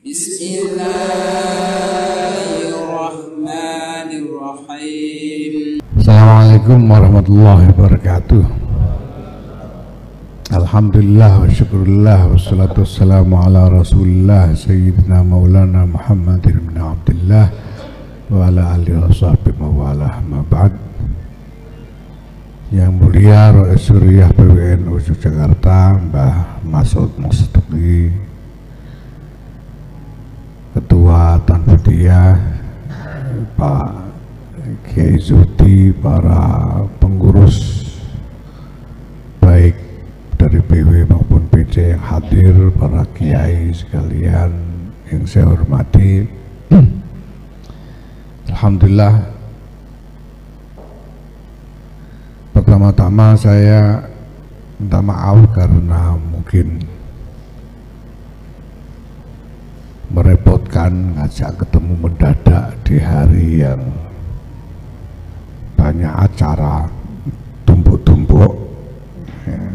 Bismillahirrahmanirrahim. Assalamualaikum warahmatullahi wabarakatuh. Alhamdulillah wa syukurillah wassalatu wassalamu ala rasulillah sayyidina maulana Muhammadin bin Abdullah wa ala alihi wa sahbihi wa ala ma ba'd. Yang mulia Rais Suriah PWNU Yogyakarta Mbah Masud Mustuki, Ketua Tanfidiyah Pak Kiai Zuhdi, para pengurus baik dari PW maupun PD yang hadir, para kiai sekalian yang saya hormati. Alhamdulillah, pertama-tama saya minta maaf karena mungkin merepotkan ngajak ketemu mendadak di hari yang banyak acara tumpuk-tumpuk ya.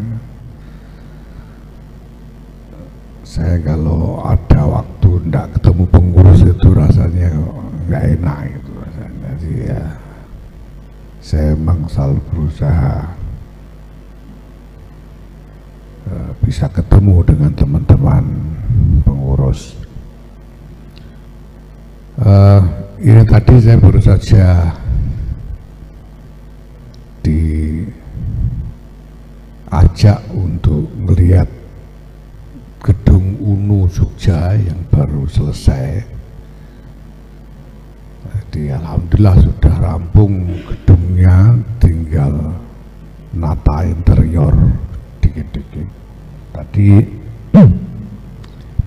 Saya kalau ada waktu ndak ketemu pengurus itu rasanya nggak enak itu rasanya. Jadi ya saya memang selalu berusaha bisa ketemu dengan teman-teman pengurus. Ini tadi saya baru saja diajak untuk melihat gedung UNU Jogja yang baru selesai. Jadi alhamdulillah sudah rampung gedungnya, tinggal nata interior dikit-dikit. Tadi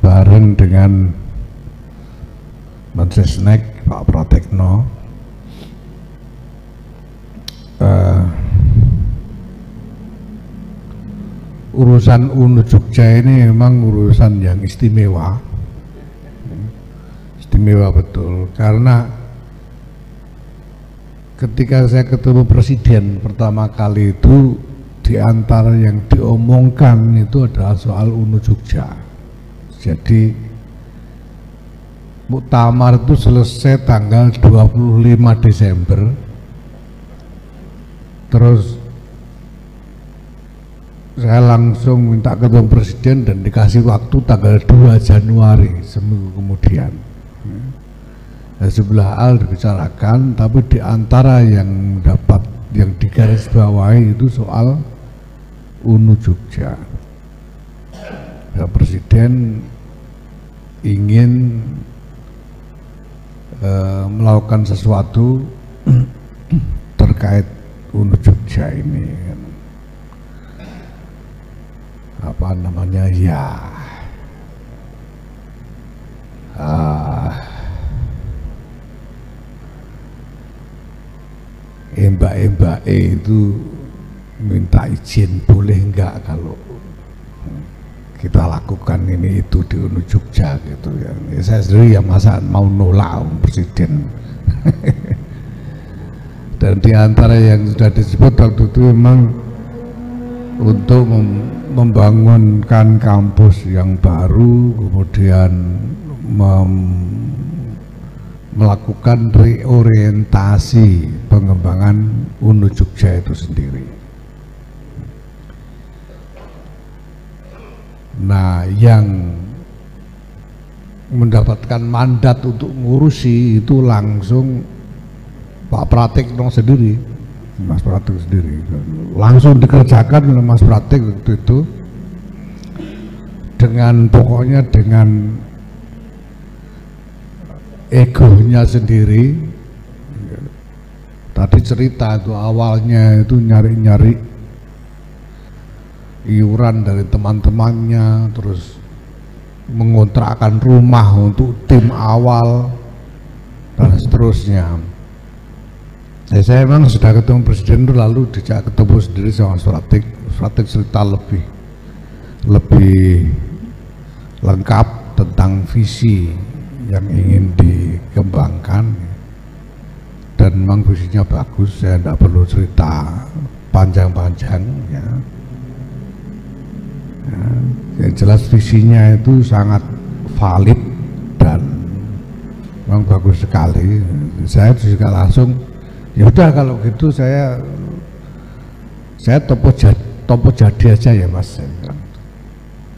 bareng dengan Mensesnek Pak Pratekno urusan UNU Jogja ini memang urusan yang istimewa betul, karena ketika saya ketemu presiden pertama kali itu, di antara yang diomongkan itu adalah soal UNU Jogja. Jadi muktamar itu selesai tanggal 25 Desember, terus saya langsung minta ketemu presiden dan dikasih waktu tanggal 2 Januari, seminggu kemudian. Sebelah hal dibicarakan, tapi di antara yang digarisbawahi itu soal UNU Jogja. Ya, presiden ingin melakukan sesuatu terkait UNU Jogja ini, apa namanya ya, mbak itu minta izin, boleh enggak kalau kita lakukan ini itu di UNU Jogja gitu ya. Saya sendiri ya masa mau nolak presiden. Dan di antara yang sudah disebut waktu itu memang untuk membangunkan kampus yang baru, kemudian melakukan reorientasi pengembangan UNU Jogja itu sendiri. Nah, yang mendapatkan mandat untuk ngurusi itu langsung Pak Pratekno sendiri, Mas Pratek sendiri, langsung dikerjakan oleh Mas Pratek waktu itu, dengan pokoknya dengan egonya sendiri. Tadi cerita itu awalnya itu nyari-nyari iuran dari teman-temannya, terus mengontrakkan rumah untuk tim awal dan seterusnya. Saya memang sudah ketemu presiden itu, lalu dijak ketemu sendiri sama Pratek. Pratek cerita lebih lengkap tentang visi yang ingin dikembangkan, dan memang visinya bagus. Saya tidak perlu cerita panjang-panjang ya. Yang jelas visinya itu sangat valid memang bagus sekali. Saya juga langsung, ya udah kalau gitu saya topo jadi aja ya Mas.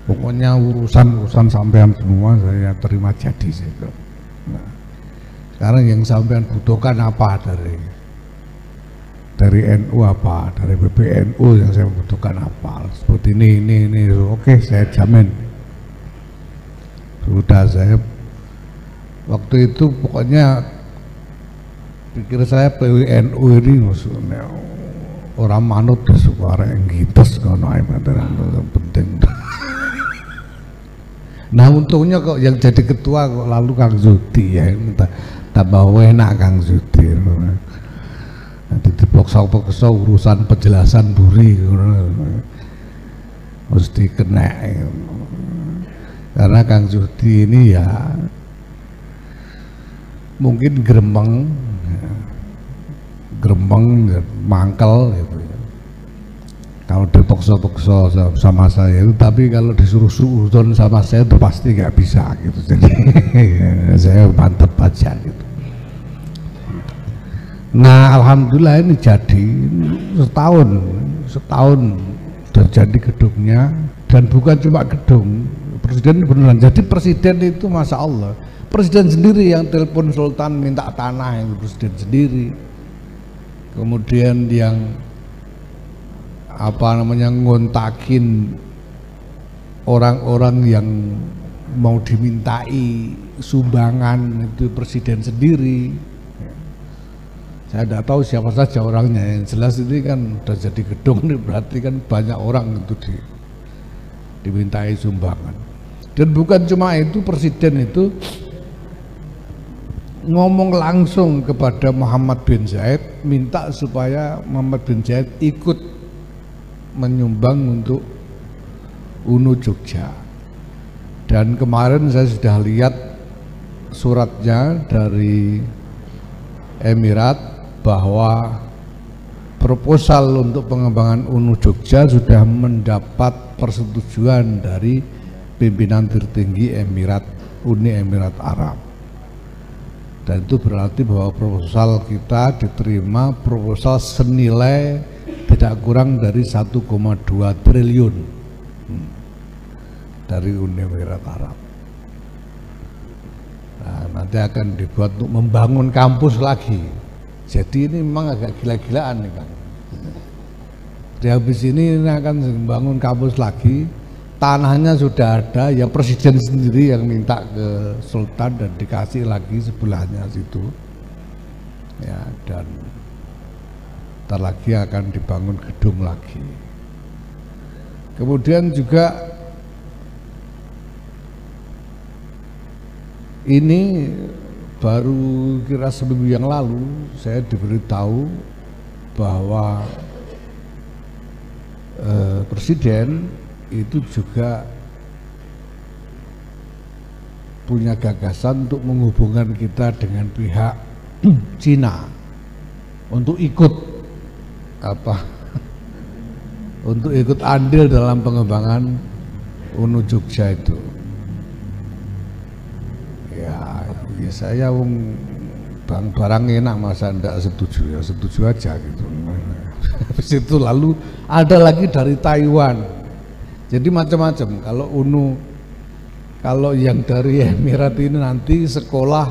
Pokoknya urusan sampean semua saya terima jadi gitu. Nah, sekarang yang sampean butuhkan apa dari NU apa, dari PBNU yang saya butuhkan apa, seperti ini, oke saya jamin. Sudah saya waktu itu pokoknya pikir saya PWNU ini maksudnya orang manut suara yang gites kono ae penting. Nah untungnya kok yang jadi ketua kok lalu Kang Zudi ya, tambah enak Kang Zudi. Nanti dipoksa-poksa urusan penjelasan buri mesti kena. Karena Kang Zudi ini ya mungkin gremeng mangkel gitu ya. Kalau dipaksa-paksa sama saya itu, tapi kalau disuruh suudon sama saya itu pasti nggak bisa gitu. Jadi ya, saya mantep aja gitu. Nah alhamdulillah ini jadi setahun sudah jadi gedungnya, dan bukan cuma gedung, presiden beneran jadi presiden itu masya Allah. Presiden sendiri yang telepon Sultan minta tanah, yang presiden sendiri. Kemudian yang ngontakin orang-orang yang mau dimintai sumbangan itu presiden sendiri. Saya tidak tahu siapa saja orangnya, yang jelas ini kan udah jadi gedung ini berarti kan banyak orang itu dimintai sumbangan. Dan bukan cuma itu, presiden itu ngomong langsung kepada Muhammad bin Zaid, minta supaya Muhammad bin Zaid ikut menyumbang untuk UNU Jogja. Dan kemarin saya sudah lihat suratnya dari Emirat bahwa proposal untuk pengembangan UNU Jogja sudah mendapat persetujuan dari pimpinan tertinggi Uni Emirat Arab. Dan itu berarti bahwa proposal kita diterima, proposal senilai tidak kurang dari 1,2 triliun dari Uni Emirat Arab. Nah, nanti akan dibuat untuk membangun kampus lagi. Jadi ini memang agak gila-gilaan nih Kang. Di habis ini akan membangun kampus lagi, tanahnya sudah ada, ya presiden sendiri yang minta ke Sultan dan dikasih lagi sebelahnya situ. Ya, dan ntar lagi akan dibangun gedung lagi. Kemudian juga ini baru kira seminggu yang lalu saya diberitahu bahwa presiden itu juga punya gagasan untuk menghubungkan kita dengan pihak Cina untuk ikut untuk ikut andil dalam pengembangan UNU Jogja itu. Ya saya barang enak masa ndak setuju, ya setuju aja gitu. Habis itu lalu ada lagi dari Taiwan. Jadi macam-macam. Kalau UNU, kalau yang dari Emirat ini nanti sekolah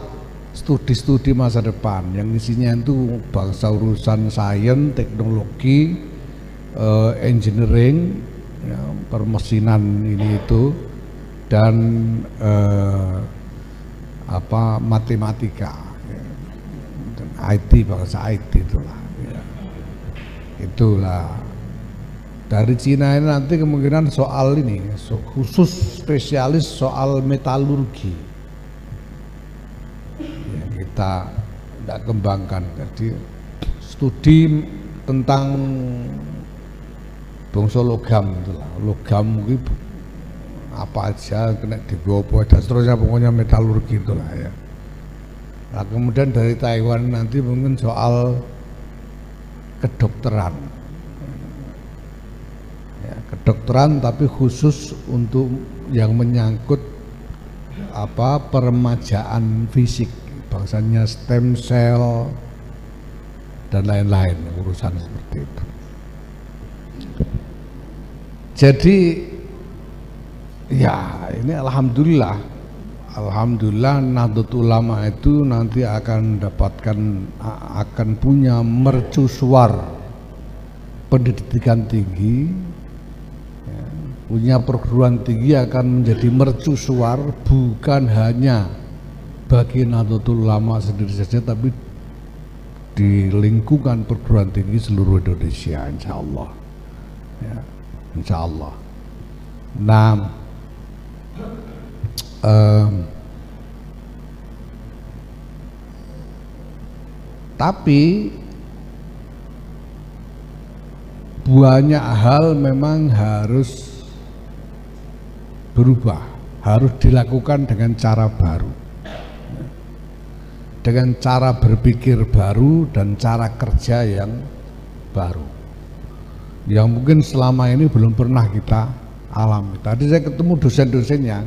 studi-studi masa depan yang isinya itu bangsa urusan sains, teknologi, engineering, ya, permesinan ini itu, dan matematika, ya, dan IT, bangsa IT itulah. Ya. Itulah. Dari Cina ini nanti kemungkinan soal ini, khusus spesialis soal metalurgi. Kita tidak kembangkan, jadi studi tentang bangsa logam itulah, logam itu apa aja kena digopo dan seterusnya, pokoknya metalurgi itulah ya. Nah kemudian dari Taiwan nanti mungkin soal kedokteran, ya, kedokteran tapi khusus untuk yang menyangkut peremajaan fisik. bahasanya stem cell dan lain-lain urusan seperti itu. Jadi ya ini alhamdulillah Nahdlatul Ulama itu nanti akan punya mercusuar pendidikan tinggi, ya, punya perguruan tinggi akan menjadi mercusuar bukan hanya bagi Nahdlatul Ulama sendiri saja, tapi di lingkungan perguruan tinggi seluruh Indonesia, insya Allah, ya, insya Allah. Nah, tapi banyak hal memang harus berubah, harus dilakukan dengan cara baru, dengan cara berpikir baru dan cara kerja yang baru, yang mungkin selama ini belum pernah kita alami. Tadi saya ketemu dosen-dosennya,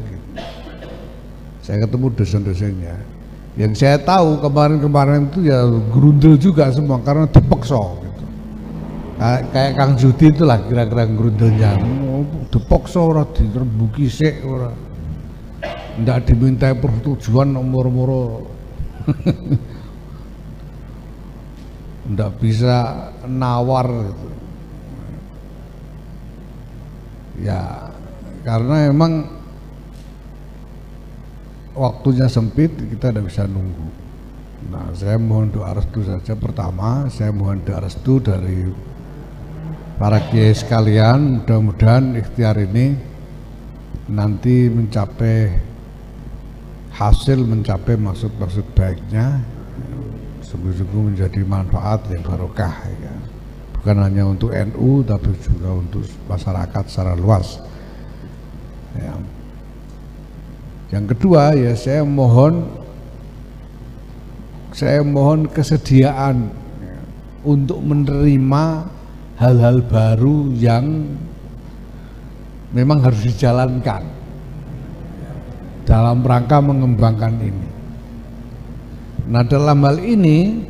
yang saya tahu kemarin-kemarin itu ya gerundel juga semua karena dipaksa gitu. Kayak Kang Judi itulah kira-kira gerundelnya, dipaksa orang dirembuki sik orang, ndak dimintai persetujuan umur-umur ndak bisa nawar gitu. Ya karena emang waktunya sempit, kita tidak bisa nunggu. Nah, saya mohon doa restu saja. Pertama, saya mohon doa restu dari para kiai sekalian, mudah-mudahan ikhtiar ini nanti mencapai hasil, mencapai maksud-maksud baiknya, sungguh-sungguh menjadi manfaat yang barokah, ya. Bukan hanya untuk NU, tapi juga untuk masyarakat secara luas, ya. Yang kedua, ya saya mohon kesediaan, ya, untuk menerima hal-hal baru yang memang harus dijalankan dalam rangka mengembangkan ini. Nah, dalam hal ini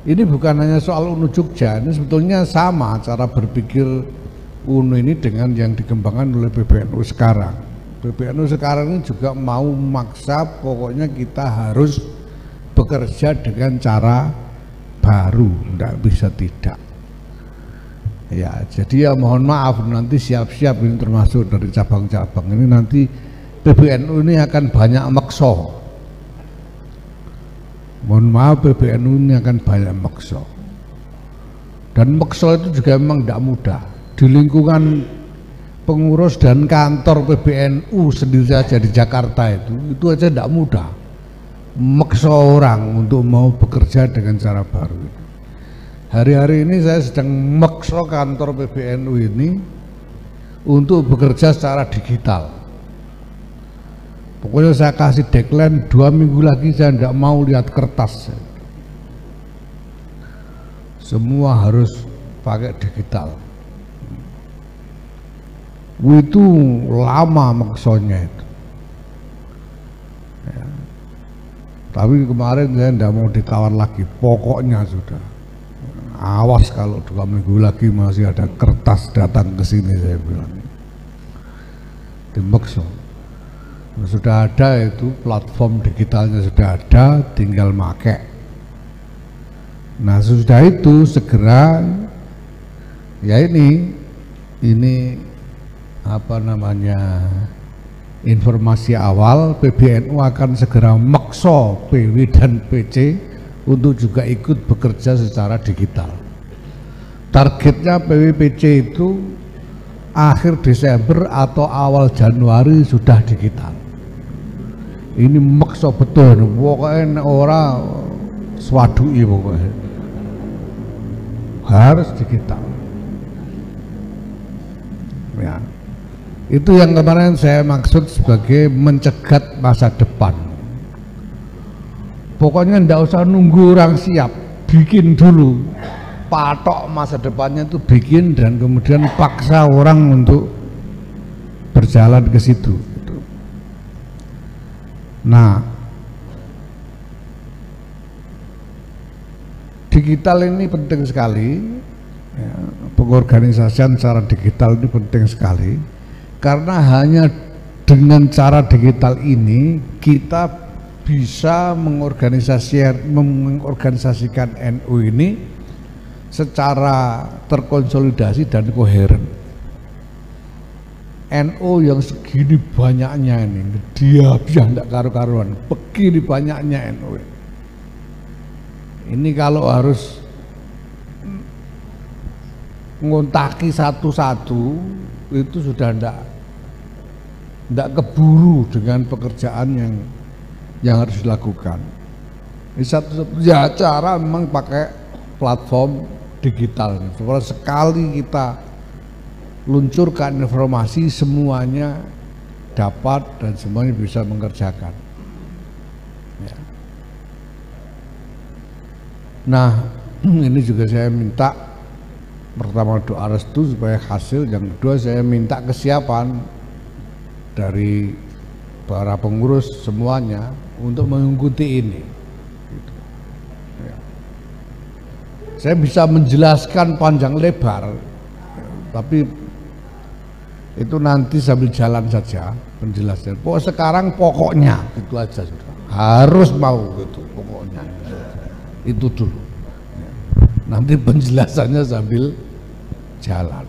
bukan hanya soal UNU Jogja, ini sebetulnya sama cara berpikir UNU ini dengan yang dikembangkan oleh PBNU sekarang. PBNU sekarang ini juga mau memaksa, pokoknya kita harus bekerja dengan cara baru, tidak bisa tidak. Ya, jadi ya mohon maaf, nanti siap-siap ini termasuk dari cabang-cabang ini nanti PBNU ini akan banyak makso. Mohon maaf, PBNU ini akan banyak makso. Dan makso itu juga memang tidak mudah. Di lingkungan pengurus dan kantor PBNU sendiri saja di Jakarta itu aja tidak mudah. Maksa orang untuk mau bekerja dengan cara baru. Hari-hari ini saya sedang maksa kantor PBNU ini untuk bekerja secara digital. Pokoknya saya kasih deadline 2 minggu lagi, saya tidak mau lihat kertas. Semua harus pakai digital. Itu lama maksudnya itu, ya. Tapi kemarin saya tidak mau ditawar lagi, pokoknya sudah awas kalau 2 minggu lagi masih ada kertas datang ke sini, saya bilang dimaksa. Sudah ada itu platform digitalnya, sudah ada, tinggal make. Nah, sudah itu segera ya ini apa namanya, informasi awal PBNU akan segera maksa PW dan PC untuk juga ikut bekerja secara digital. Targetnya PW PC itu akhir Desember atau awal Januari sudah digital. Ini maksa betul, pokoknya orang swadui, pokoknya harus digital, ya. Itu yang kemarin saya maksud sebagai mencegat masa depan. Pokoknya ndak usah nunggu orang siap, bikin dulu, patok masa depannya itu bikin, dan kemudian paksa orang untuk berjalan ke situ. Nah, digital ini penting sekali ya, pengorganisasian secara digital ini penting sekali karena hanya dengan cara digital ini kita bisa mengorganisasikan NU ini secara terkonsolidasi dan koheren. NU yang segini banyaknya ini, dia tidak karu-karuan, begini banyaknya NU. Ini kalau harus ngontaki satu-satu itu sudah tidak keburu dengan pekerjaan yang harus dilakukan. Ini satu-satunya cara memang pakai platform digital. Supaya sekali kita luncurkan informasi semuanya dapat dan semuanya bisa mengerjakan. Ya. Nah, ini juga saya minta pertama doa restu supaya hasil, yang kedua saya minta kesiapan dari para pengurus semuanya untuk mengikuti ini. Gitu. Ya. Saya bisa menjelaskan panjang lebar, tapi itu nanti sambil jalan saja penjelasan. Sekarang pokoknya itu aja sudah. Harus mau gitu pokoknya. Itu dulu. Nanti penjelasannya sambil jalan.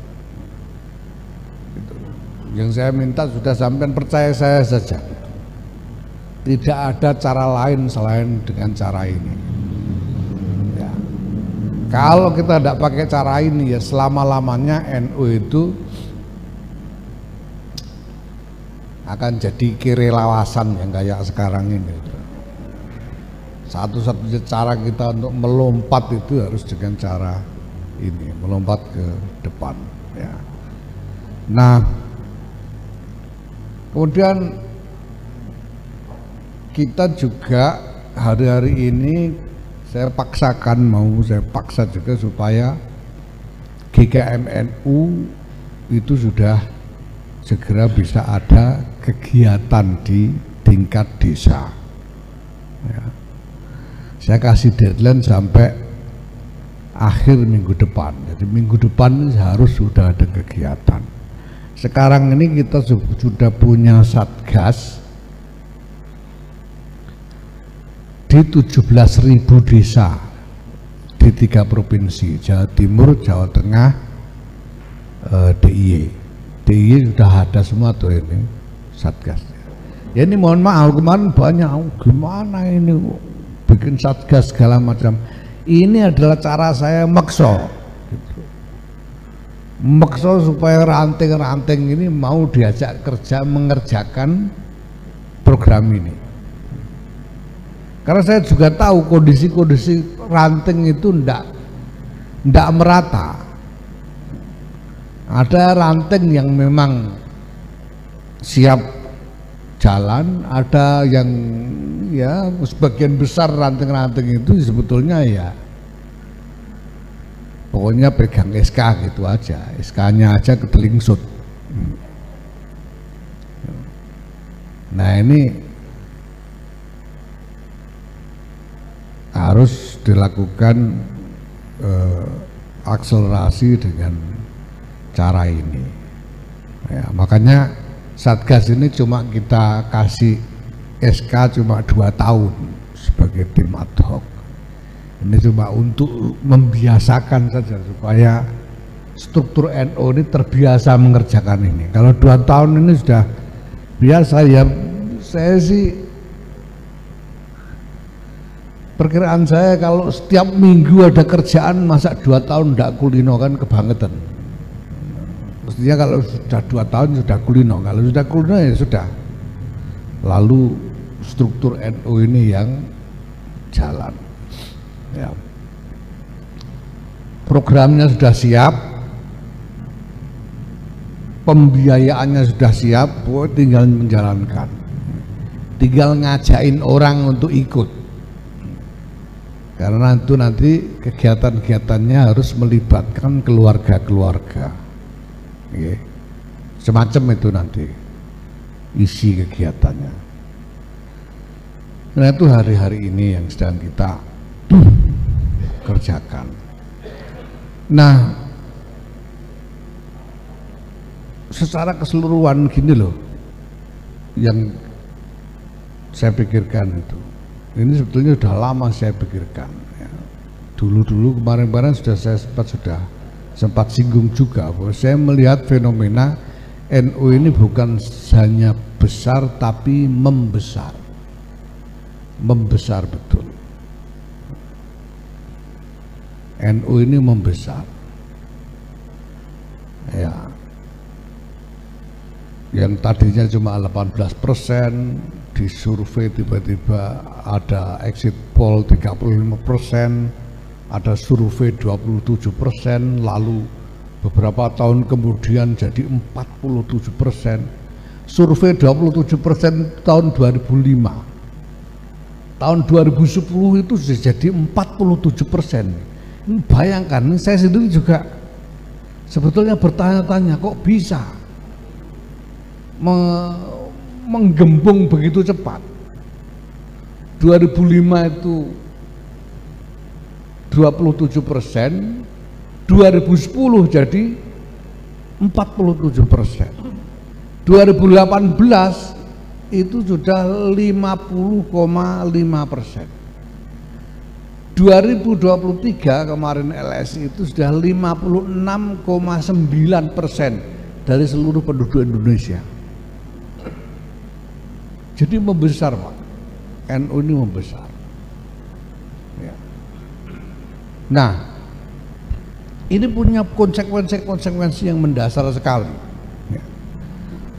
Gitu. Yang saya minta sudah sampean percaya saya saja. Tidak ada cara lain selain dengan cara ini. Ya. Kalau kita tidak pakai cara ini ya selama-lamanya NU itu akan jadi kirelawasan yang kayak sekarang ini. Satu-satunya cara kita untuk melompat itu harus dengan cara ini, melompat ke depan. Ya. Nah, kemudian kita juga hari-hari ini saya paksa juga supaya GKMNU itu sudah segera bisa ada kegiatan di tingkat desa. Ya. Saya kasih deadline sampai akhir minggu depan. Jadi minggu depan harus sudah ada kegiatan. Sekarang ini kita sudah punya satgas di 17.000 desa di 3 provinsi, Jawa Timur, Jawa Tengah, DIY. DIY sudah ada semua tuh ini satgasnya. Ya ini mohon maaf kemarin banyak gimana ini bikin satgas segala macam. Ini adalah cara saya makso gitu. Makso supaya ranting-ranting ini mau diajak kerja mengerjakan program ini. Karena saya juga tahu kondisi-kondisi ranting itu ndak merata. Ada ranting yang memang siap jalan, ada yang ya sebagian besar ranting-ranting itu sebetulnya ya pokoknya pegang SK gitu aja, SK-nya aja ketelingsut. Nah ini harus dilakukan akselerasi dengan cara ini. Ya, makanya Satgas ini cuma kita kasih SK cuma 2 tahun sebagai tim ad hoc. Ini cuma untuk membiasakan saja supaya struktur NU ini terbiasa mengerjakan ini. Kalau 2 tahun ini sudah biasa ya, saya sih perkiraan saya kalau setiap minggu ada kerjaan masa 2 tahun tidak kulino kan kebangetan. Mestinya kalau sudah 2 tahun sudah kulino, kalau sudah kulino ya sudah. Lalu struktur NU ini yang jalan. Ya. Programnya sudah siap, pembiayaannya sudah siap, tinggal menjalankan. Tinggal ngajain orang untuk ikut. Karena itu nanti kegiatan-kegiatannya harus melibatkan keluarga-keluarga. Semacam itu nanti isi kegiatannya. Nah itu hari-hari ini yang sedang kita kerjakan. Nah, secara keseluruhan gini loh yang saya pikirkan itu. Ini sebetulnya sudah lama saya pikirkan ya. Dulu kemarin sudah saya sempat singgung juga bahwa saya melihat fenomena NU ini bukan hanya besar tapi membesar betul. NU ini membesar ya, yang tadinya cuma 18%, disurvei tiba-tiba ada exit poll 35%, ada survei 27%, lalu beberapa tahun kemudian jadi 47%, survei 27% tahun 2005, tahun 2010 itu sudah jadi 47%. Bayangkan, saya sendiri juga sebetulnya bertanya-tanya kok bisa menggembung begitu cepat. 2005 itu 27%, 2010 jadi 47%, 2018 itu sudah 50,5%, 2023 kemarin LSI itu sudah 56,9% dari seluruh penduduk Indonesia. Jadi membesar Pak, NU ini membesar ya. Nah, ini punya konsekuensi yang mendasar sekali ya.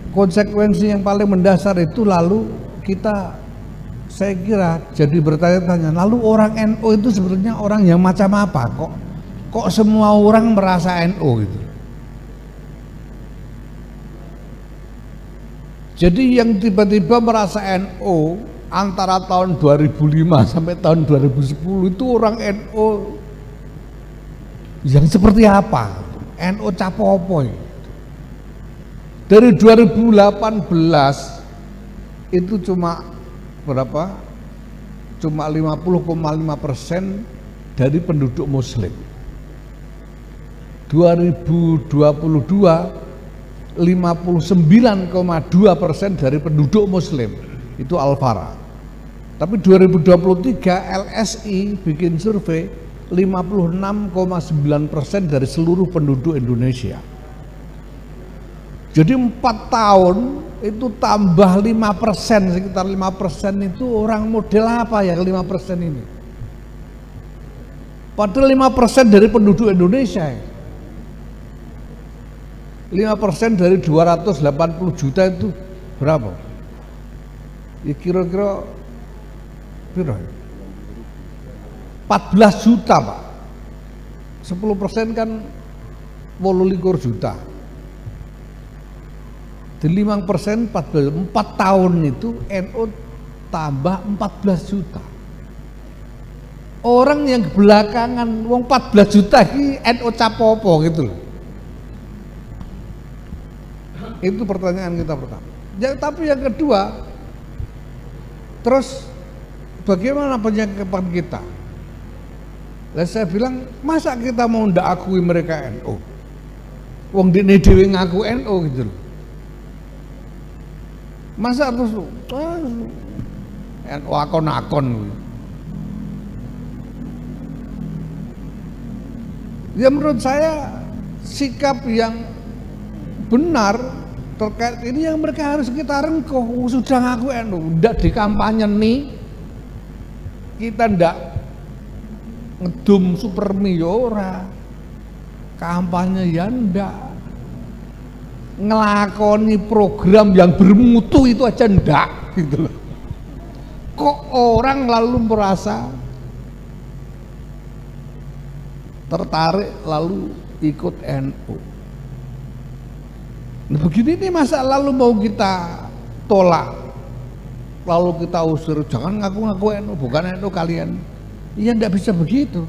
Konsekuensi yang paling mendasar itu lalu saya kira jadi bertanya-tanya, lalu orang NU itu sebetulnya orang yang macam apa? Kok semua orang merasa NU gitu. Jadi yang tiba-tiba merasa NU antara tahun 2005 sampai tahun 2010 itu orang NU yang seperti apa? NU capopo. Dari 2018 itu cuma berapa? Cuma 50,5% dari penduduk Muslim. 2022 59,2% dari penduduk Muslim itu Al-Fara. Tapi 2023 LSI bikin survei 56,9% dari seluruh penduduk Indonesia. Jadi 4 tahun itu tambah 5%, sekitar 5% itu orang model apa ya 5% ini? Padahal 5% dari penduduk Indonesia ya. 5% dari 280 juta itu berapa? Ya kira-kira 14 juta Pak. 10% kan 28 juta. Di 5% 4 tahun itu NU tambah 14 juta. Orang yang belakangan wong 14 juta ini NU capopo gitu loh. Itu pertanyaan kita pertama. Ya, tapi yang kedua, terus bagaimana penyikapan kita? Lah saya bilang, masa kita mau ndak akui mereka NU? Wong dene dhewe ngaku NU gitu loh. Masa terus NU akon-akon. Ya menurut saya sikap yang benar terkait ini yang mereka harus kita rengkuh. Sudah ngaku NU, ndak di kampanye nih, kita ndak ngedum Supermi ora, kampanye ya ndak, ngelakoni program yang bermutu itu aja ndak gitu loh. Kok orang lalu merasa tertarik lalu ikut NU? Nah, begini nih masa lalu mau kita tolak, lalu kita usir, jangan ngaku-ngaku NU, bukan NU kalian. Iya enggak bisa begitu.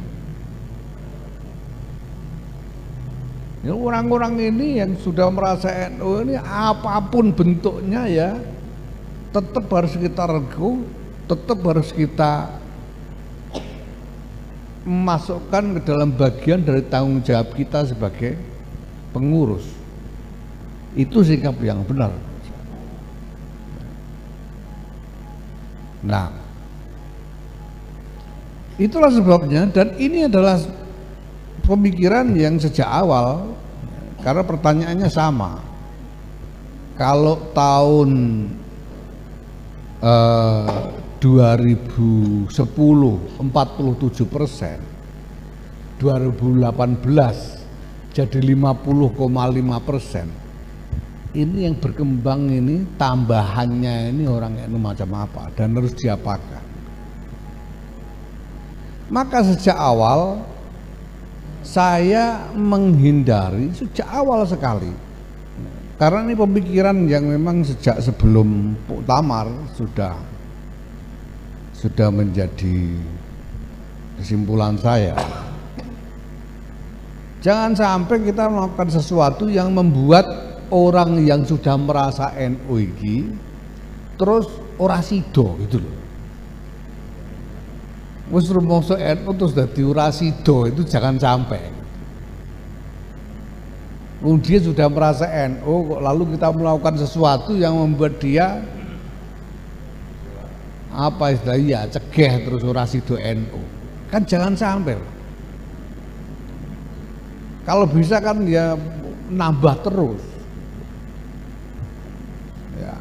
Ya, orang-orang ini yang sudah merasa NU ini apapun bentuknya ya tetap harus kita regu, tetap harus kita memasukkan ke dalam bagian dari tanggung jawab kita sebagai pengurus. Itu sikap yang benar. Nah, itulah sebabnya, dan ini adalah pemikiran yang sejak awal, karena pertanyaannya sama. Kalau tahun 2010 47%, 2018 jadi 50,5%. Ini yang berkembang ini, tambahannya ini orang NU macam apa dan harus diapakan. Maka sejak awal saya menghindari sejak awal sekali, karena ini pemikiran yang memang sejak sebelum Muktamar sudah menjadi kesimpulan saya. Jangan sampai kita melakukan sesuatu yang membuat orang yang sudah merasa NU ini terus ora sido gitu loh. Wis rumangsa NU terus dadi ora sido, itu jangan sampai. Dia sudah merasa NU, lalu kita melakukan sesuatu yang membuat dia apa istilahnya, cegah terus ora sido NU. Kan jangan sampai. Kalau bisa kan dia nambah terus. Ya.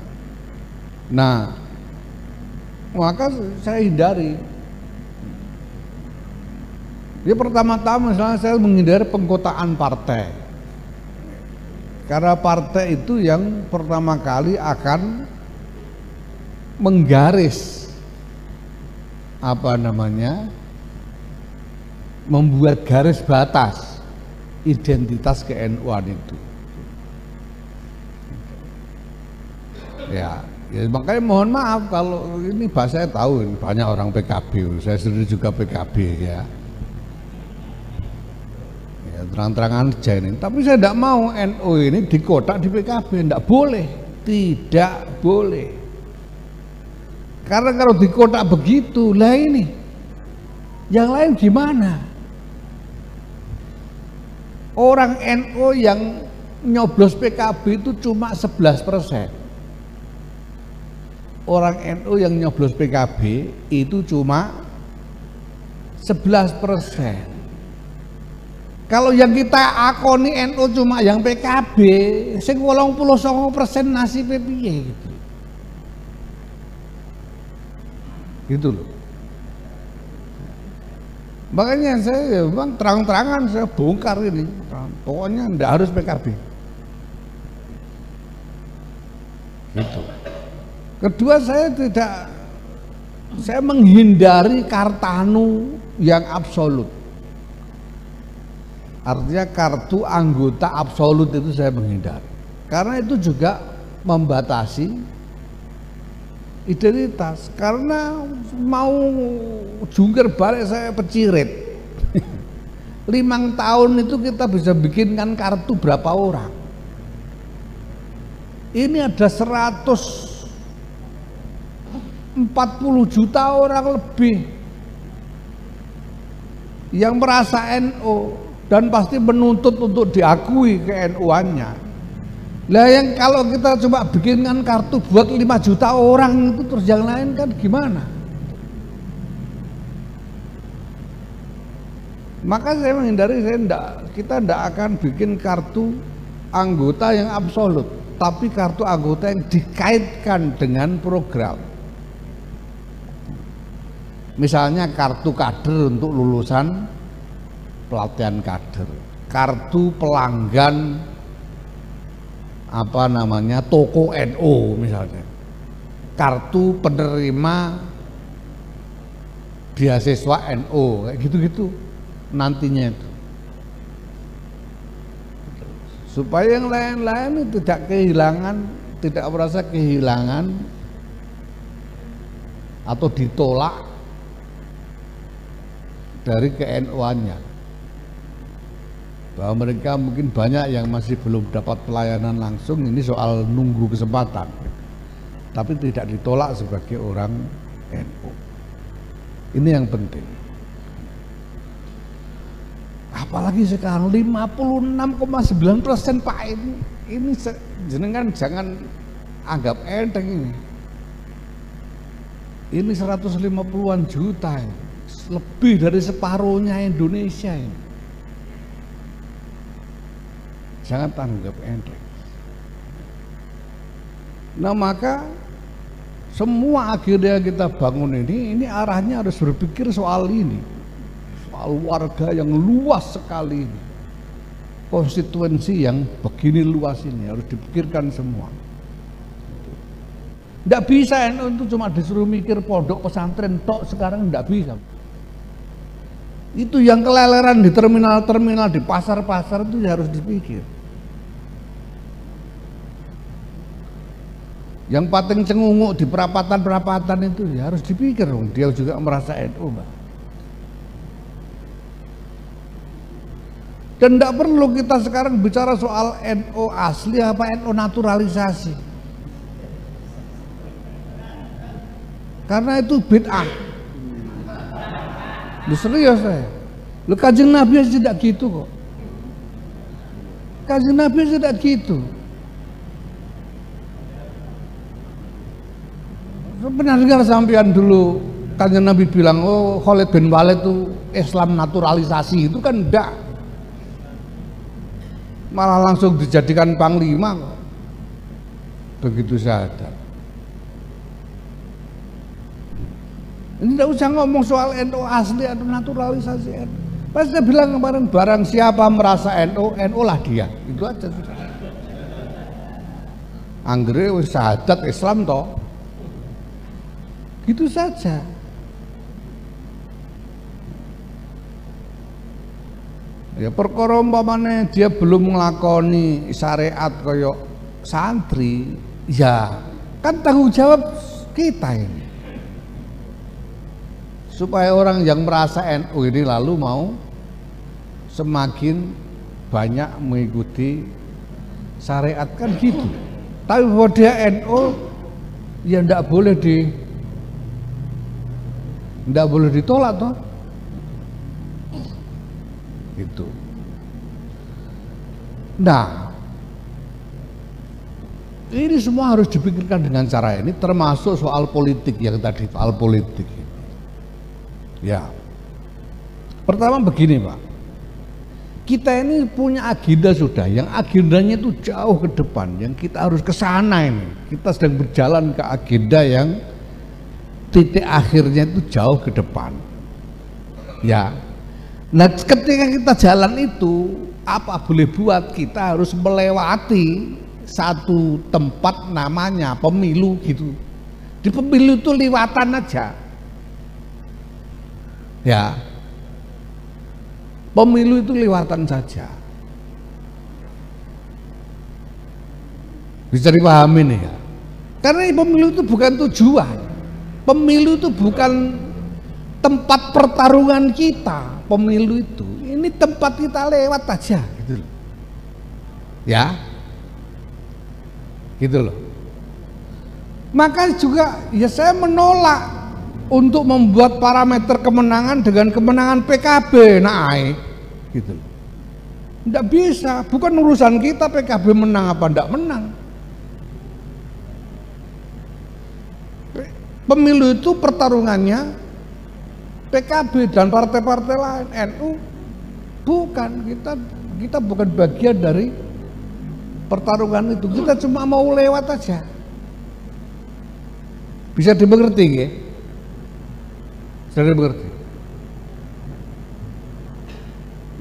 Nah, maka saya hindari. Ya, pertama-tama misalnya saya menghindari pengkotaan partai. Karena partai itu yang pertama kali akan menggaris membuat garis batas identitas ke-NU-an itu. Ya, makanya mohon maaf kalau ini saya tahu ini banyak orang PKB, saya sendiri juga PKB ya. Ya, terang-terangan aja ini. Tapi saya tidak mau NU ini dikotak di PKB, tidak boleh, tidak boleh. Karena kalau dikotak begitu, lah ini yang lain gimana? Orang NU yang nyoblos PKB itu cuma 11%. Orang NU yang nyoblos PKB itu cuma 11%. Kalau yang kita akoni NU cuma yang PKB, sing 89% nasibnya piye gitu. Gitu loh. Makanya saya memang terang-terangan saya bongkar ini, pokoknya enggak harus PKB. Gitu. Kedua, saya menghindari kartanu yang absolut. Artinya kartu anggota absolut itu saya menghindari. Karena itu juga membatasi identitas, karena mau jungkir balik saya pecirit 5 tahun itu kita bisa bikinkan kartu berapa orang. Ini ada 140 juta orang lebih yang merasa NU dan pasti menuntut untuk diakui ke-NU-annya. Lah yang kalau kita coba bikinkan kartu buat 5 juta orang itu, terus yang lain kan gimana? Maka saya menghindari, kita tidak akan bikin kartu anggota yang absolut, tapi kartu anggota yang dikaitkan dengan program. Misalnya kartu kader untuk lulusan pelatihan kader, kartu pelanggan toko NU misalnya, kartu penerima beasiswa NU, kayak gitu-gitu nantinya itu, supaya yang lain-lain itu tidak merasa kehilangan atau ditolak dari ke-NU-annya. Bahwa mereka mungkin banyak yang masih belum dapat pelayanan langsung, ini soal nunggu kesempatan, tapi tidak ditolak sebagai orang NU. Ini yang penting. Apalagi sekarang 56,9% Pak, ini jenengan jangan anggap enteng ini. Ini 150-an juta, lebih dari separuhnya Indonesia ini. Jangan anggap enteng. Nah maka semua agenda yang kita bangun ini arahnya harus berpikir soal ini, soal warga yang luas sekali ini, konstituensi yang begini luas ini harus dipikirkan semua. Tidak bisa NU itu cuma disuruh mikir pondok pesantren tok, sekarang tidak bisa. Itu yang keleleran di terminal-terminal, di pasar-pasar itu harus dipikir. Yang pating cengungu di perapatan-perapatan itu ya harus dipikir dong, dia juga merasa NU, Mbak. Dan tidak perlu kita sekarang bicara soal NU asli apa NU naturalisasi. Karena itu bid'ah. Lu serius saya. Lu Kanjeng Nabi tidak gitu kok. Kanjeng Nabi tidak gitu. Pernah dengar sampean dulu Kanjeng Nabi bilang, oh Khalid bin Walid itu Islam naturalisasi, itu kan enggak. Malah langsung dijadikan panglima kok. Begitu saja. Ini tidak usah ngomong soal NU asli atau naturalisasi NU. Pas saya bilang kemarin, barang siapa merasa NU, NU lah dia. Itu aja sudah. Anggere wis syahadat Islam toh. Gitu saja. Ya perkara umpamane dia belum nglakoni syariat kaya santri, ya kan tanggung jawab kita ini. Supaya orang yang merasa NU ini lalu mau semakin banyak mengikuti syariat, kan gitu. Tapi bahwa dia NU ya ndak boleh ditolak toh. Itu. Nah, ini semua harus dipikirkan dengan cara ini, termasuk soal politik yang tadi, soal politik. Ya, pertama begini Pak, kita ini punya agenda sudah, yang agendanya itu jauh ke depan, yang kita harus ke sana ini. Kita sedang berjalan ke agenda yang titik akhirnya itu jauh ke depan. Ya, nah ketika kita jalan itu, apa boleh buat, kita harus melewati satu tempat namanya pemilu gitu. Di pemilu itu liwatan aja. Ya, pemilu itu lewatan saja. Bisa dipahami nih ya. Karena pemilu itu bukan tujuan. Pemilu itu bukan tempat pertarungan kita. Pemilu itu, ini tempat kita lewat aja gitu loh. Ya. Gitu loh. Maka juga ya saya menolak untuk membuat parameter kemenangan dengan kemenangan PKB naik gitu loh. Tidak bisa, bukan urusan kita PKB menang apa tidak menang. Pemilu itu pertarungannya PKB dan partai-partai lain. NU bukan, kita bukan bagian dari pertarungan itu. Kita cuma mau lewat aja. Bisa dimengerti ya? Sudah mengerti?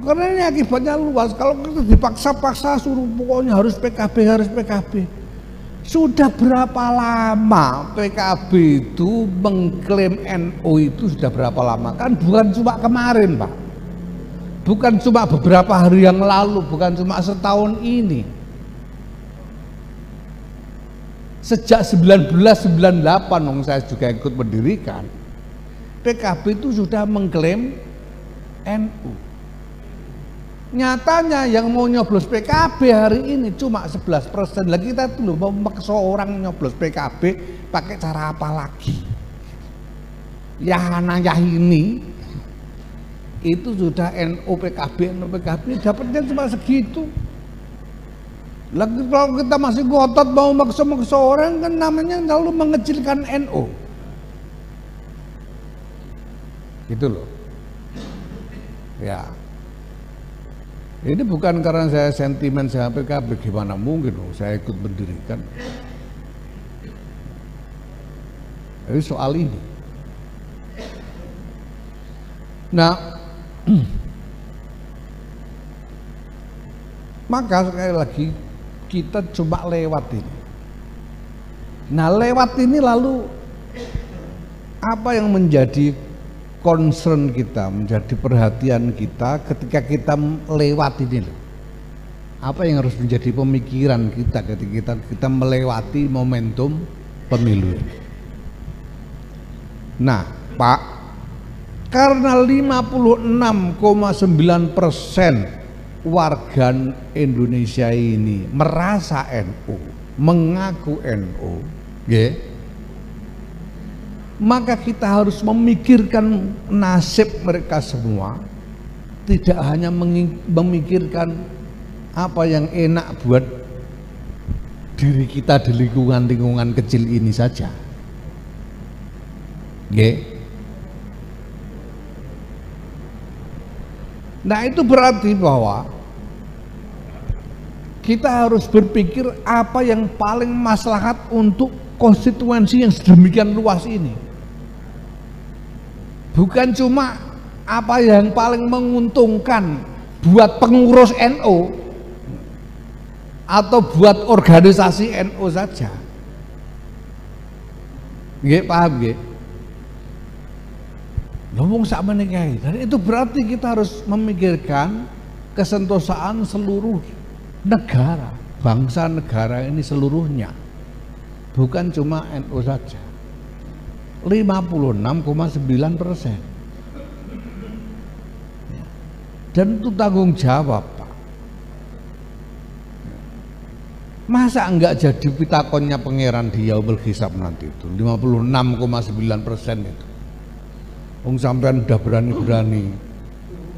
Karena ini akibatnya luas. Kalau kita dipaksa-paksa suruh pokoknya harus PKB. Sudah berapa lama PKB itu mengklaim NU itu sudah berapa lama? Kan bukan cuma kemarin Pak. Bukan cuma beberapa hari yang lalu, bukan cuma setahun ini. Sejak 1998 saya juga ikut mendirikan. PKB itu sudah mengklaim NU. Nyatanya yang mau nyoblos PKB hari ini cuma 11%. Lagi kita tuh mau maksa orang nyoblos PKB pakai cara apa lagi? Ya ini itu sudah NU PKB dapatnya cuma segitu. Lagi kalau kita masih ngotot mau maksa-maksa orang kan namanya lalu mengecilkan NU. Gitu loh. Ya. Ini bukan karena saya sentimen saya PKB, gimana mungkin loh saya ikut mendirikan. Jadi soal ini. Nah, maka sekali lagi kita coba lewat ini. Nah, lewat ini lalu apa yang menjadi concern kita, menjadi perhatian kita ketika kita lewat ini loh. Apa yang harus menjadi pemikiran kita ketika kita melewati momentum pemilu. Nah, Pak, karena 56,9% warga Indonesia ini merasa NU, mengaku NU, ya, maka kita harus memikirkan nasib mereka semua, tidak hanya memikirkan apa yang enak buat diri kita di lingkungan kecil ini saja, ya. Nah, itu berarti bahwa kita harus berpikir apa yang paling maslahat untuk konstituensi yang sedemikian luas ini. Bukan cuma apa yang paling menguntungkan buat pengurus NU atau buat organisasi NU saja. Nggih, paham nggih? Ngomong sama nikahi, dan itu berarti kita harus memikirkan kesentosaan seluruh negara, bangsa negara ini seluruhnya, bukan cuma NU saja. 56,9%, dan itu tanggung jawab, Pak. Masa enggak jadi pitakonnya pangeran di Yaumul Hisab nanti itu 56,9% itu. Wong sampean udah berani-berani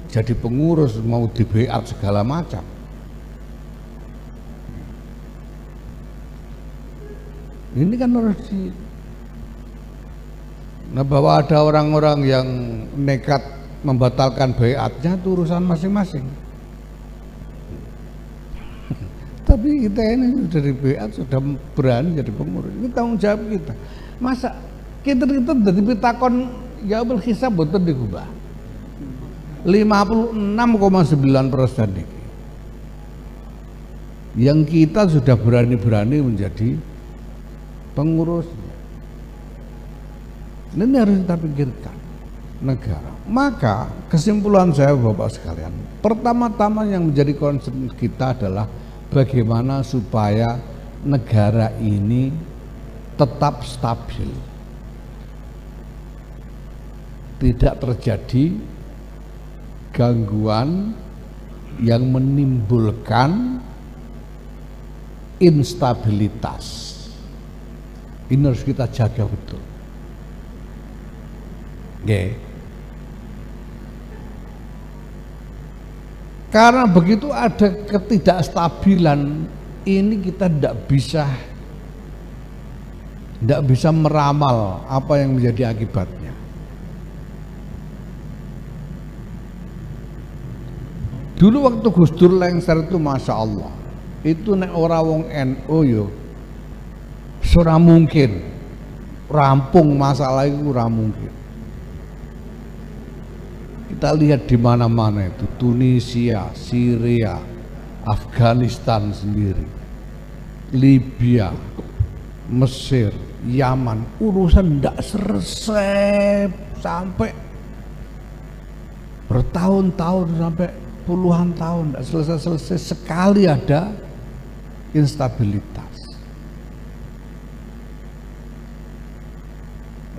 jadi pengurus, mau di BA segala macam. Ini kan harus di. Nah, bahwa ada orang-orang yang nekat membatalkan BA-nya itu urusan masing-masing. Tapi kita ini dari BA sudah berani jadi pengurus. Ini tanggung jawab kita. Masa kita jadi pitakon Yaumul Hisab betul digubah 56,9% ini. Yang kita sudah berani-berani menjadi pengurusnya. Ini harus kita pikirkan negara. Maka kesimpulan saya Bapak sekalian, pertama-tama yang menjadi concern kita adalah bagaimana supaya negara ini tetap stabil, tidak terjadi gangguan yang menimbulkan instabilitas. Ini harus kita jaga betul. Oke. Karena begitu ada ketidakstabilan ini, kita tidak bisa meramal apa yang menjadi akibatnya. Dulu waktu Gus Dur lengser itu Masya Allah, itu nek ora wong NU yo ora mungkin rampung masalah itu, ora mungkin. Kita lihat di mana-mana itu, Tunisia, Syria, Afghanistan sendiri, Libya, Mesir, Yaman, urusan tidak selesai sampai bertahun-tahun, sampai puluhan tahun tidak selesai-selesai, sekali ada instabilitas.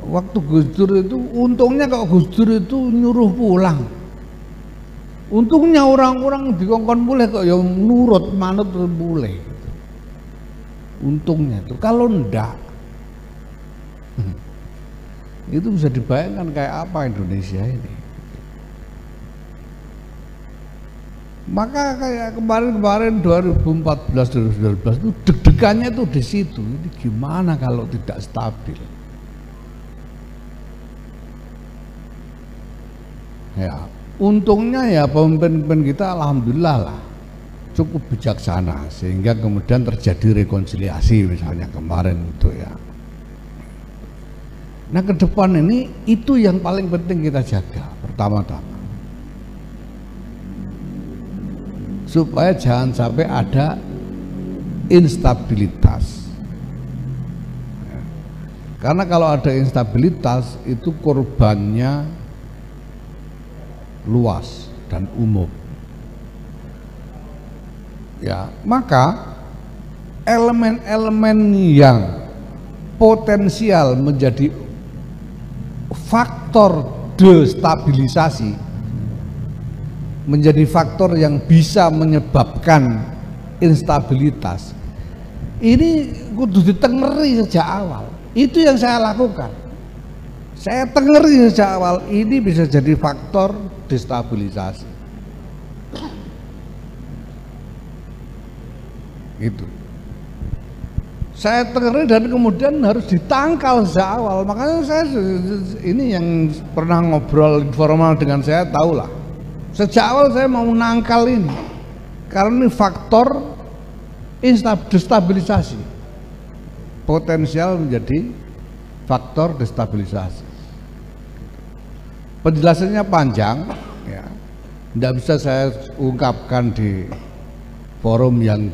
Waktu Gus Dur itu, untungnya kalau Gus Dur itu nyuruh pulang, untungnya orang-orang dikongkon boleh kok yang nurut manut boleh. Untungnya itu, kalau enggak itu bisa dibayangkan kayak apa Indonesia ini. Maka kayak kemarin-kemarin 2014 2019 itu deg-degannya itu di situ. Ini gimana kalau tidak stabil? Ya, untungnya ya pemimpin-pemimpin kita alhamdulillah lah cukup bijaksana sehingga kemudian terjadi rekonsiliasi misalnya kemarin itu ya. Nah ke depan ini itu yang paling penting kita jaga pertama-tama. Supaya jangan sampai ada instabilitas. Karena kalau ada instabilitas itu korbannya luas dan umum. Ya, maka elemen-elemen yang potensial menjadi faktor destabilisasi, menjadi faktor yang bisa menyebabkan instabilitas, ini kudu ditengeri sejak awal. Itu yang saya lakukan. Saya tengeri sejak awal, ini bisa jadi faktor destabilisasi. Itu. Saya tengeri dan kemudian harus ditangkal sejak awal. Makanya saya ini yang pernah ngobrol informal dengan saya tahulah. Sejak awal saya mau nangkal ini karena ini faktor destabilisasi, potensial menjadi faktor destabilisasi. Penjelasannya panjang, ya, tidak bisa saya ungkapkan di forum yang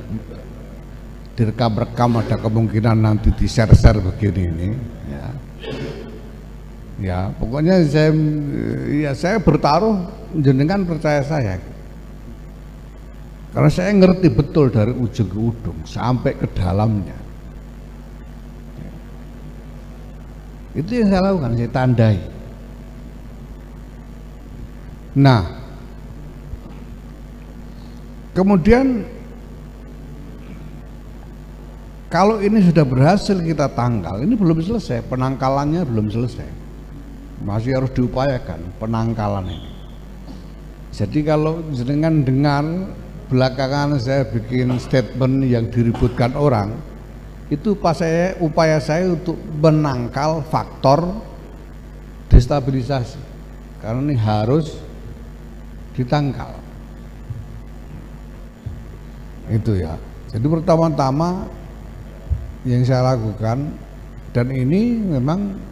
direkam-rekam, ada kemungkinan nanti di-share-share begini ini, ya. Ya, pokoknya saya bertaruh jenengan percaya saya. Karena saya ngerti betul dari ujung ke ujung sampai ke dalamnya. Itu yang saya lakukan, saya tandai. Nah, kemudian kalau ini sudah berhasil kita tangkal, ini belum selesai, penangkalannya belum selesai. Masih harus diupayakan penangkalan ini. Jadi kalau jenengan dengar belakangan saya bikin statement yang diributkan orang, itu upaya saya untuk menangkal faktor destabilisasi, karena ini harus ditangkal. Itu ya. Jadi pertama-tama yang saya lakukan, dan ini memang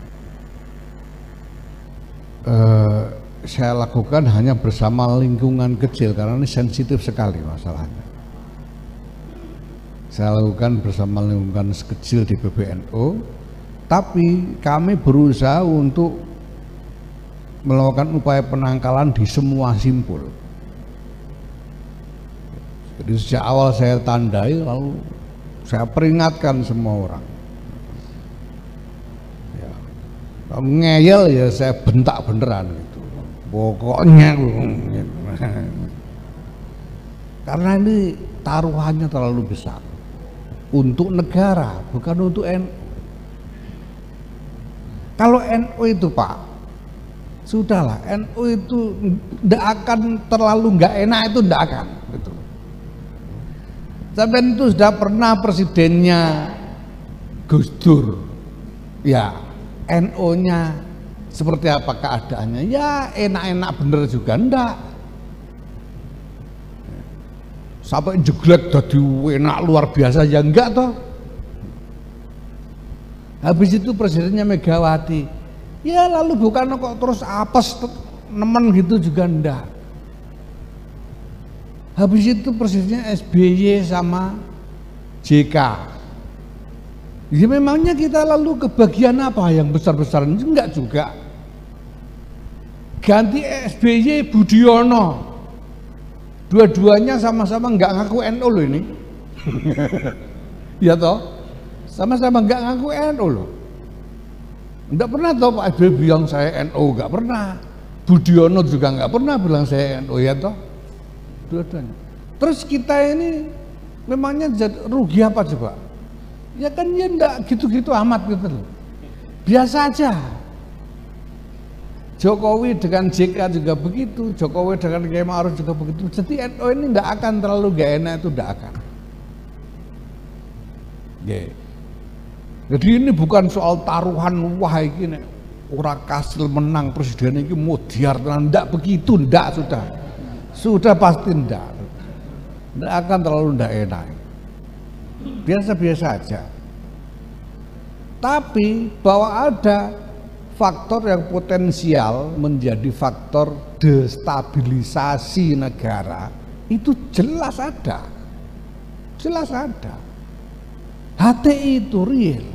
saya lakukan hanya bersama lingkungan kecil karena ini sensitif sekali masalahnya. Saya lakukan bersama lingkungan kecil di PBNU, tapi kami berusaha untuk melakukan upaya penangkalan di semua simpul. Jadi sejak awal saya tandai, lalu saya peringatkan semua orang. Ya. Kalau ngeyel ya saya bentak beneran gitu. Pokoknya karena ini taruhannya terlalu besar untuk negara, bukan untuk NU. Kalau NU itu Pak, sudahlah, NU itu tidak akan terlalu nggak enak, itu tidak akan gitu. Sampai itu sudah pernah presidennya Gus Dur, ya NU-nya seperti apa keadaannya? Ya enak-enak bener juga enggak. Sampai jeglek jadi enak luar biasa ya enggak toh. Habis itu presidennya Megawati, ya lalu bukan kok terus apes nemen gitu juga enggak. Habis itu presidennya SBY sama JK. Ya memangnya kita lalu kebagian apa yang besar-besaran? Enggak juga. Ganti SBY Budiono, dua-duanya sama-sama enggak ngaku NU loh ini. Ya toh, sama-sama enggak ngaku NU loh. Enggak pernah toh Pak SBY bilang saya NU, enggak pernah. Budiono juga enggak pernah bilang saya NU, ya toh. Dua-duanya. Terus kita ini memangnya rugi apa coba? Ya kan ya enggak gitu-gitu amat gitu loh. Biasa aja. Jokowi dengan JK juga begitu, Jokowi dengan Kiai Ma'ruf juga begitu. Jadi NU ini tidak akan terlalu gak enak, itu tidak akan. Jadi ini bukan soal taruhan, wah ini orang kasil menang presiden ini mau diar, tidak begitu, tidak, sudah pasti tidak akan terlalu tidak enak, biasa-biasa aja. Tapi bahwa ada faktor yang potensial menjadi faktor destabilisasi negara itu jelas ada, HTI itu real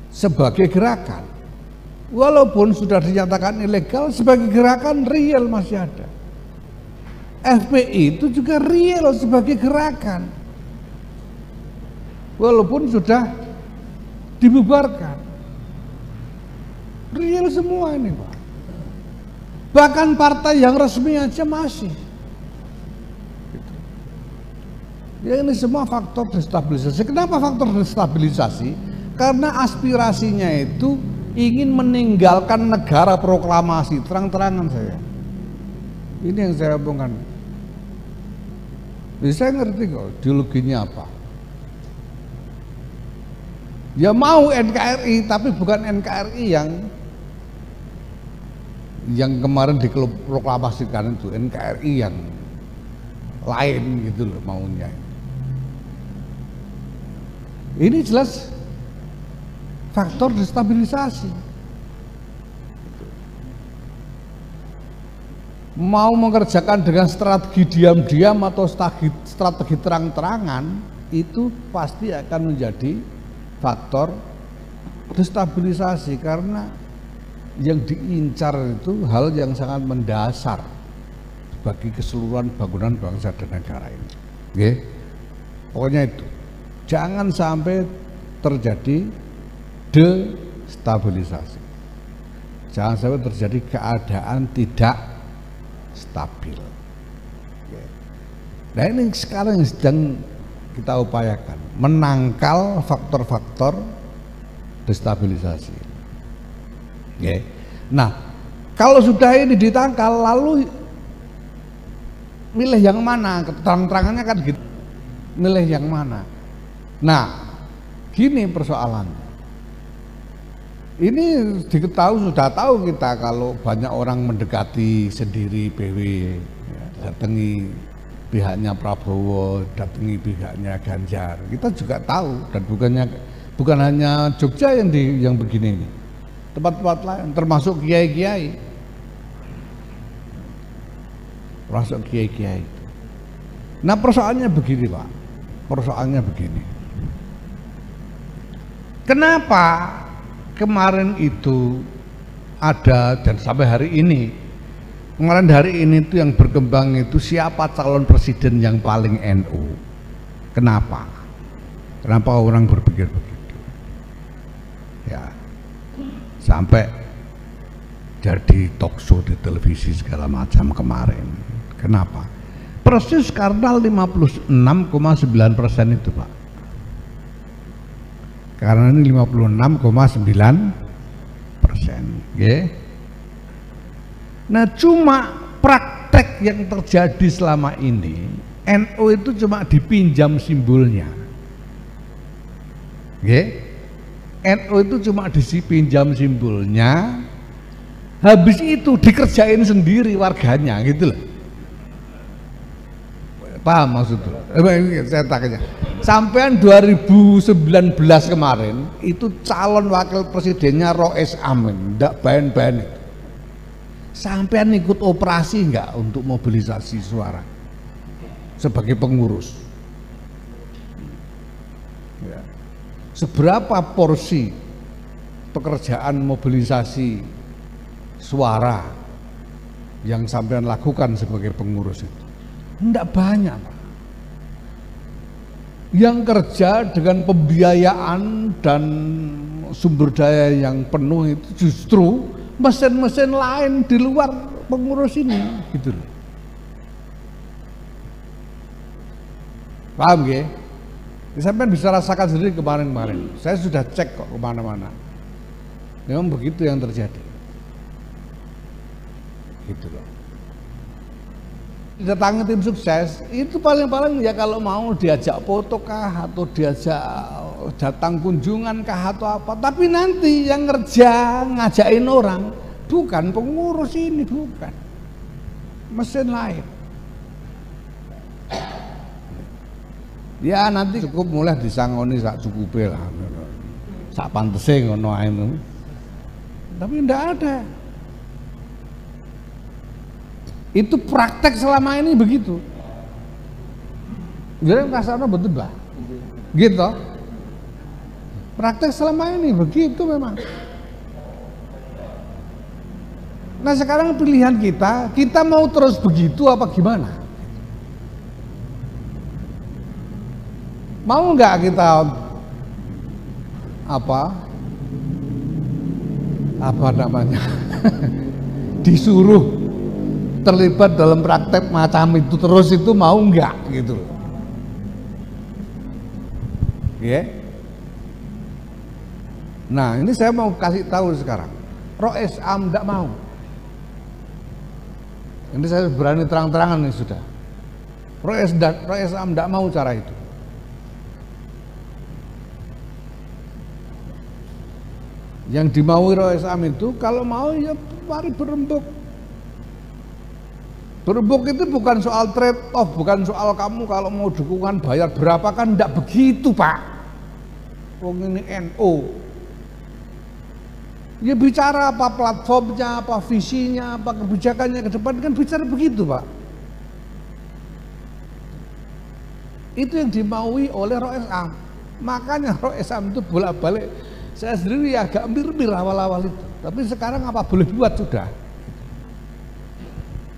sebagai gerakan, walaupun sudah dinyatakan ilegal, sebagai gerakan real masih ada. FPI itu juga real sebagai gerakan, walaupun sudah dibubarkan. Real semua ini, Pak. Bahkan partai yang resmi aja masih. Ya, ini semua faktor destabilisasi. Kenapa faktor destabilisasi? Karena aspirasinya itu ingin meninggalkan negara proklamasi, terang-terangan saya. Ini yang saya omongkan. Jadi saya ngerti kok ideologinya apa. Ya mau NKRI, tapi bukan NKRI yang kemarin diproklamasikan itu, NKRI yang lain gitu loh maunya. Ini jelas faktor destabilisasi. Mau mengerjakan dengan strategi diam-diam atau strategi terang-terangan, itu pasti akan menjadi faktor destabilisasi, karena yang diincar itu hal yang sangat mendasar bagi keseluruhan bangunan bangsa dan negara ini. Oke? Pokoknya itu, jangan sampai terjadi destabilisasi, jangan sampai terjadi keadaan tidak stabil. Nah ini sekarang yang sedang kita upayakan, menangkal faktor-faktor destabilisasi. Nah kalau sudah ini ditangkal, lalu milih yang mana? Terang-terangannya kan gitu, milih yang mana? Nah gini persoalannya, ini diketahui, sudah tahu kita kalau banyak orang mendekati sendiri PW, ya, datangi pihaknya Prabowo, datangi pihaknya Ganjar, kita juga tahu. Dan bukan hanya Jogja yang begini ini, tempat-tempat lain, termasuk kiai-kiai, itu. Nah persoalannya begini Pak, persoalannya begini, kenapa kemarin itu ada dan sampai hari ini, kemarin hari ini itu yang berkembang itu siapa calon presiden yang paling NU? Kenapa? Kenapa orang berpikir begitu? Ya, sampai jadi talk show di televisi segala macam kemarin. Kenapa? Persis karena 56,9% itu Pak. Karena ini 56,9%, ya. Nah cuma praktek yang terjadi selama ini, NU itu cuma dipinjam simbolnya, ya. NU itu cuma dipinjam simbolnya, habis itu dikerjain sendiri warganya, gitu loh. Paham maksudnya? Saya tanya. Sampean 2019 kemarin itu calon wakil presidennya Rois Amin, ndak bahan-bahan itu. Sampean ikut operasi enggak untuk mobilisasi suara sebagai pengurus? Ya. Seberapa porsi pekerjaan mobilisasi suara yang sampean lakukan sebagai pengurus itu? Enggak banyak Pak. Yang kerja dengan pembiayaan dan sumber daya yang penuh itu justru mesin-mesin lain di luar pengurus ini, gitu loh. Paham ya? Sampai bisa rasakan sendiri kemarin-kemarin. Saya sudah cek kok kemana-mana. Memang begitu yang terjadi. Gitu loh. Datangi tim sukses itu paling-paling ya kalau mau diajak foto kah atau diajak datang kunjungan kah atau apa, tapi nanti yang ngajakin orang bukan pengurus ini, bukan mesin lain. Ya nanti cukup mulai disangoni sak cukupe lah, sak pantese ngono ae. Tapi ndak ada. Itu praktek selama ini begitu. Jadi kasarnya betul bah, gitu. Praktek selama ini begitu memang. Nah sekarang pilihan kita mau terus begitu apa gimana? Mau nggak kita apa namanya disuruh terlibat dalam praktek macam itu terus, itu mau enggak gitu loh. Ya. Nah, ini saya mau kasih tahu sekarang. Rois Am enggak mau. Ini saya berani terang-terangan nih sudah. Rois Am enggak mau cara itu. Yang dimaui Rois Am itu kalau mau ya mari berembuk. Berembuk itu bukan soal trade off, bukan soal kamu kalau mau dukungan bayar berapa, kan enggak begitu Pak. Wong ini NU. Ya bicara apa platformnya, apa visinya, apa kebijakannya ke depan, kan bicara begitu Pak. Itu yang dimaui oleh Rois Am. Makanya Rois Am itu bolak-balik, saya sendiri agak mir-mir awal-awal itu. Tapi sekarang apa boleh buat sudah.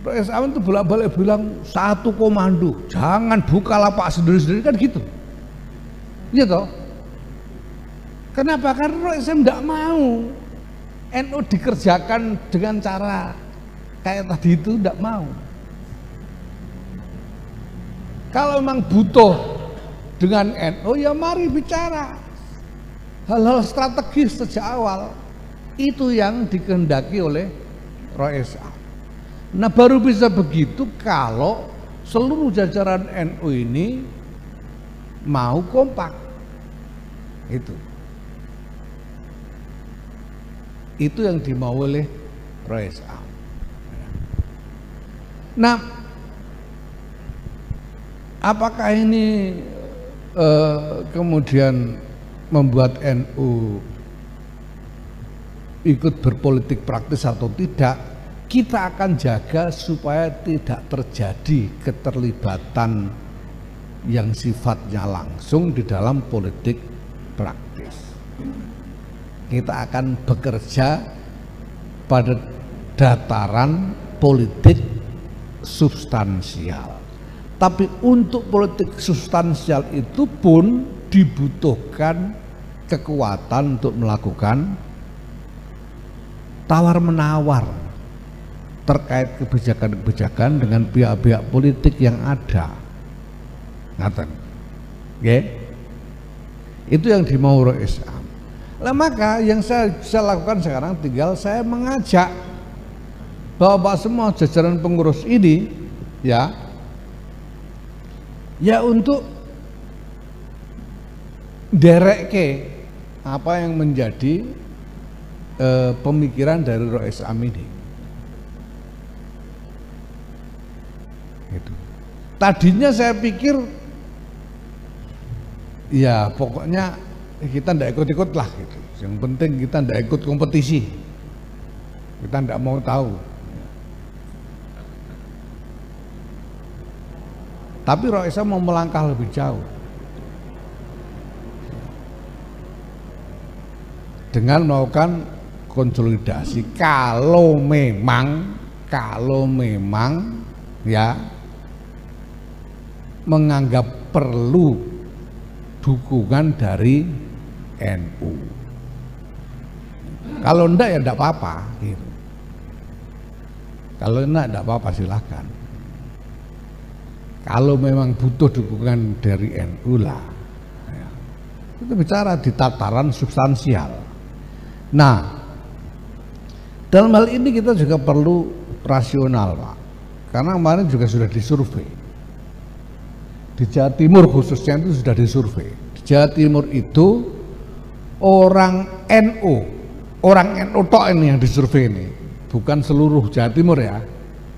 Rois Am itu bolak-balik bilang satu komando, jangan buka lapak sendiri-sendiri, kan gitu. Iya toh? Kenapa? Karena Rois Am tidak mau NU dikerjakan dengan cara kayak tadi itu, tidak mau. Kalau memang butuh dengan NU ya mari bicara hal-hal strategis sejak awal. Itu yang dikehendaki oleh Rois Am. Nah baru bisa begitu kalau seluruh jajaran NU ini mau kompak. Itu yang dimau oleh Rois Am. Nah apakah ini kemudian membuat NU ikut berpolitik praktis atau tidak? Kita akan jaga supaya tidak terjadi keterlibatan yang sifatnya langsung di dalam politik praktis. Kita akan bekerja pada dataran politik substansial. Tapi untuk politik substansial itu pun dibutuhkan kekuatan untuk melakukan tawar-menawar terkait kebijakan-kebijakan dengan pihak-pihak politik yang ada. Ngaten. Nggih. Itu yang dimau Rois Am. Lah maka yang saya bisa lakukan sekarang tinggal saya mengajak Bapak semua jajaran pengurus ini ya untuk dereke apa yang menjadi pemikiran dari Rois Am ini. Tadinya saya pikir ya pokoknya kita ndak ikut-ikut lah gitu. Yang penting kita ndak ikut kompetisi, kita ndak mau tahu. Tapi Rois Am mau melangkah lebih jauh dengan melakukan konsolidasi. Kalau memang ya menganggap perlu dukungan dari NU. Kalau enggak ya enggak apa-apa gitu. Kalau enggak apa-apa silahkan. Kalau memang butuh dukungan dari NU lah ya. Kita bicara di tataran substansial. Nah Dalam hal ini kita juga perlu rasional, Pak, karena kemarin juga sudah disurvei di Jawa Timur, khususnya itu sudah disurvei. Di Jawa Timur itu orang NU tok ini yang disurvei ini, bukan seluruh Jawa Timur ya,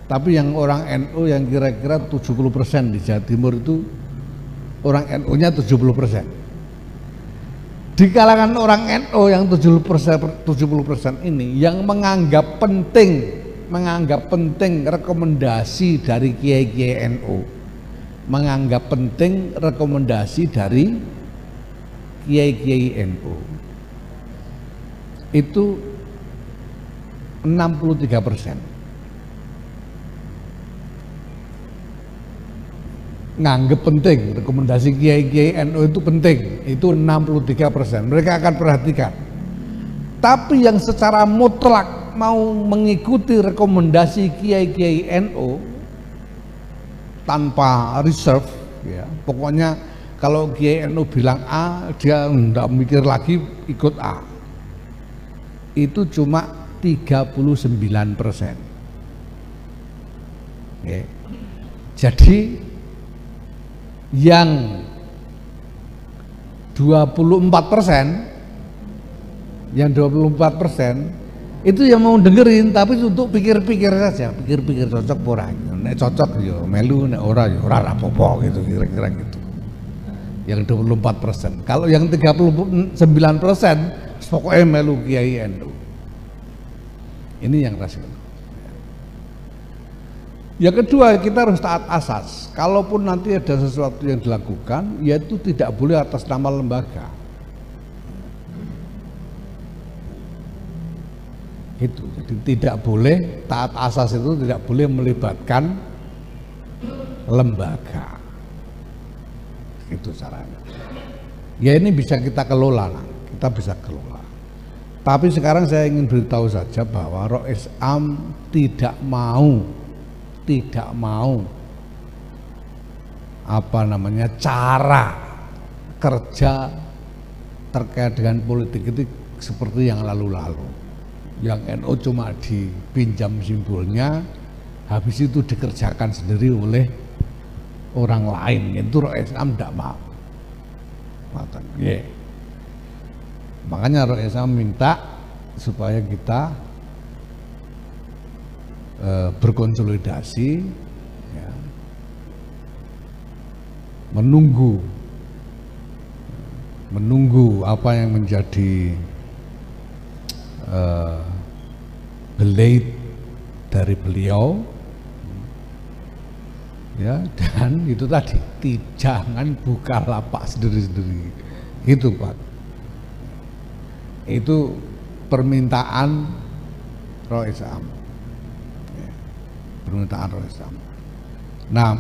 tapi yang orang NU yang kira-kira 70% di Jawa Timur itu orang NU-nya 70%. Di kalangan orang NU yang 70% ini yang menganggap penting rekomendasi dari kiai-kiai NU, menganggap penting rekomendasi dari kiai-kiai NU itu 63%. Nganggep penting rekomendasi kiai-kiai NU itu penting, itu 63%. Mereka akan perhatikan. Tapi yang secara mutlak mau mengikuti rekomendasi kiai-kiai NU tanpa reserve, ya, pokoknya kalau kiai NU bilang A, dia enggak mikir lagi ikut A, itu cuma 39%. Ya. Jadi yang 24%, itu yang mau dengerin, tapi untuk pikir-pikir saja, pikir-pikir cocok ora, nek cocok yo melu, nek ora yo ora apa-apa gitu, kira-kira gitu. Yang 24%. Kalau yang 39% pokoknya melu kiai NU. Ini yang rasional. Yang kedua, kita harus taat asas. Kalaupun nanti ada sesuatu yang dilakukan, yaitu tidak boleh atas nama lembaga. Itu, jadi tidak boleh, taat asas itu tidak boleh melibatkan lembaga. Itu caranya. Ya ini bisa kita kelola, kita bisa kelola. Tapi sekarang saya ingin beritahu saja bahwa Rois Am tidak mau cara kerja terkait dengan politik itu seperti yang lalu-lalu, yang NU cuma dipinjam simbolnya, habis itu dikerjakan sendiri oleh orang lain. Itu Rois Am tidak mau. Makanya Rois Am minta supaya kita berkonsolidasi, ya, menunggu apa yang menjadi belait dari beliau, ya, dan itu tadi jangan buka lapak sendiri-sendiri, gitu Pak. Itu permintaan Rois Am. Permintaan Rois Am. Nah,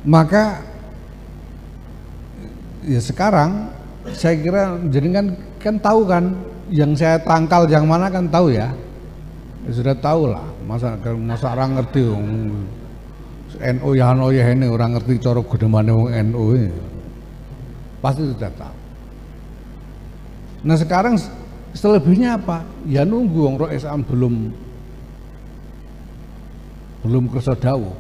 maka ya sekarang saya kira jadi kan tahu kan yang saya tangkal yang mana kan tahu ya, sudah tahu lah. Masa orang ngerti NU ya ini orang ngerti cara gedemane wong NU ini. Pasti sudah tahu. Nah sekarang selebihnya apa? Ya nunggu wong Rois Am belum kersa dawuh.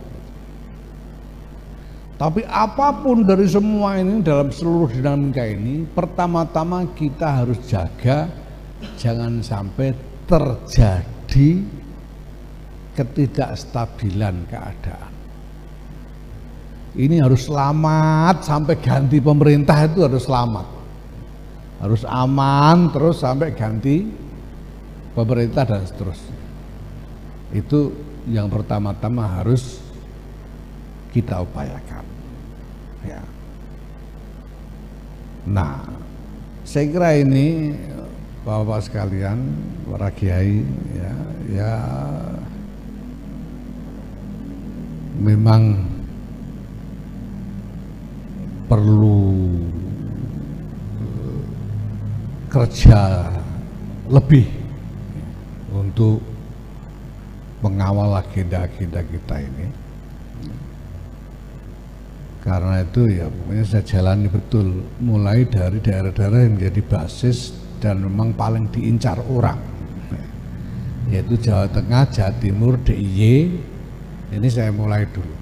Tapi apapun dari semua ini, dalam seluruh dinamika ini, pertama-tama kita harus jaga jangan sampai terjadi ketidakstabilan keadaan. Ini harus selamat sampai ganti pemerintah, itu harus selamat. Harus aman terus sampai ganti pemerintah dan seterusnya. Itu yang pertama-tama harus kita upayakan, ya. Nah, saya kira ini Bapak sekalian, para kiai, ya memang perlu kerja lebih untuk mengawal agenda-agenda kita ini, Karena itu ya pokoknya saya jalani betul, mulai dari daerah-daerah yang menjadi basis dan memang paling diincar orang, yaitu Jawa Tengah, Jawa Timur, DIY. Ini saya mulai dulu.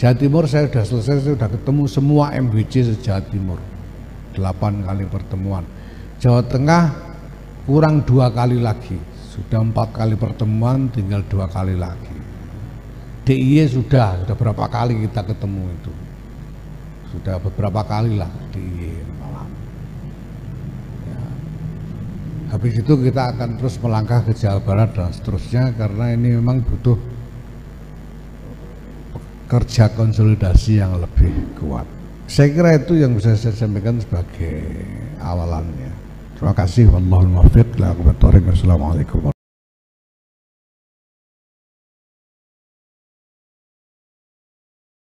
Jawa Timur saya sudah selesai, saya sudah ketemu semua MWC se-Jawa Timur, 8 kali pertemuan. Jawa Tengah kurang 2 kali lagi, sudah 4 kali pertemuan, tinggal 2 kali lagi. DIY sudah berapa kali kita ketemu itu, sudah beberapa kali lah DIY malam. Ya. Habis itu kita akan terus melangkah ke Jawa Barat dan seterusnya, karena ini memang butuh kerja konsolidasi yang lebih kuat. Saya kira itu yang bisa saya sampaikan sebagai awalannya. Terima kasih. Wallahul muwaffiq. Assalamualaikum.